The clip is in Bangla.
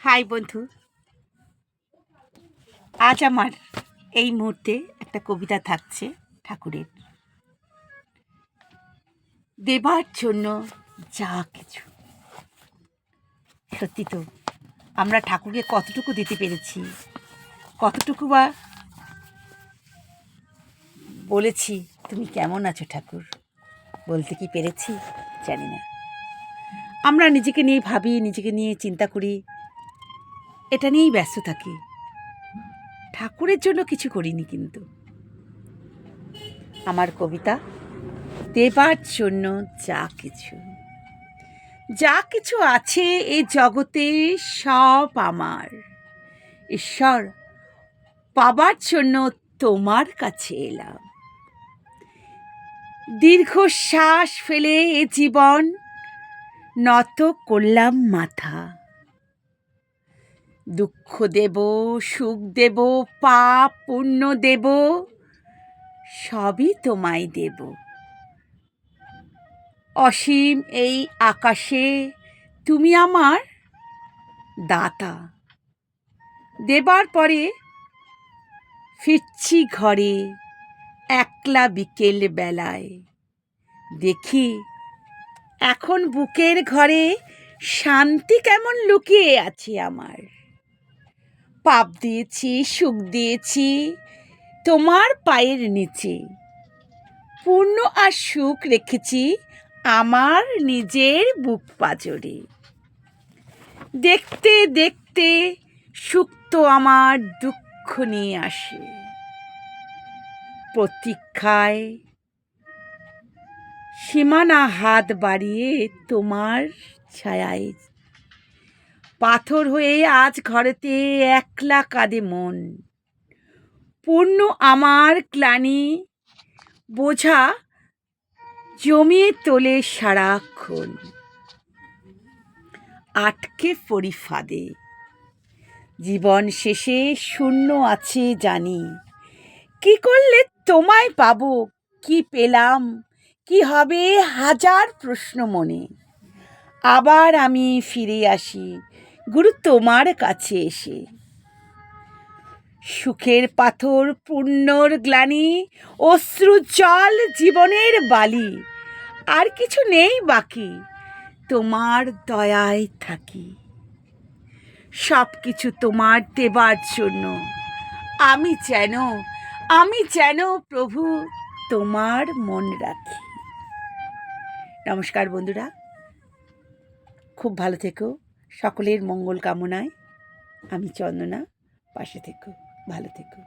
হাই বন্ধু, আজ আমার এই মুহূর্তে একটা কবিতা থাকছে ঠাকুরের। দেবার জন্য যা কিছু। সত্যি তো, আমরা ঠাকুরকে কতটুকু দিতে পেরেছি, কতটুকু বা বলেছি তুমি কেমন আছো ঠাকুর, বলতে কি পেরেছি জানি না। আমরা নিজেকে নিয়ে ভাবি, নিজেকে নিয়ে চিন্তা করি, এটা নিয়েই ব্যস্ত থাকি। ঠাকুরের জন্য কিছু করিনি। কিন্তু আমার কবিতা, দেবার জন্য যা কিছু, যা কিছু আছে এই জগতে সব আমার। ঈশ্বর, পাবার জন্য তোমার কাছে এলাম। দীর্ঘশ্বাস ফেলে এ জীবন নত করলাম মাথা। দুঃখ দেব, সুখ দেব, পাপ পুণ্য দেব, সবই তোমায় দেব। অসীম এই আকাশে তুমি আমার দাতা। দেবার পরে ফিরছি ঘরে একলা বিকেল বেলায়। দেখি এখন বুকের ঘরে শান্তি কেমন লুকিয়ে আছে আমার। পাপ দিয়েছি, সুখ দিয়েছি তোমার পায়ের নিচে। পূর্ণ আর সুখ রেখেছি আমার নিজের বুক পাঁজরে। দেখতে দেখতে সুখ তো আমার দুঃখ নিয়ে আসে। প্রতীক্ষায় সীমানা হাত বাড়িয়ে তোমার ছায়ায়। পাথর হয়ে আজ ঘরেতে একলা কাঁদে মন। পূর্ণ আমার গ্লানি বোঝা জমিয়ে তোলে সারাক্ষণ। আটকে পড়ি ফাঁদে, জীবন শেষে শূন্য আছে জানি। কি করলে তোমায় পাবো, কি পেলাম, কি হবে, হাজার প্রশ্ন মনে। আবার আমি ফিরে আসি গুরু তোমার কাছে এসে। সুখের পাথর, পুণ্যর গ্লানি, অশ্রু জল জীবনের বালি। আর কিছু নেই বাকি, তোমার দয়ায় থাকি। সব কিছু তোমার দেবার জন্য আমি যেন প্রভু তোমার মন রাখি। নমস্কার বন্ধুরা, খুব ভালো থেকো। সকলের মঙ্গল কামনায় আমি চন্দনা, পাশে থেকো, ভালো থেকো।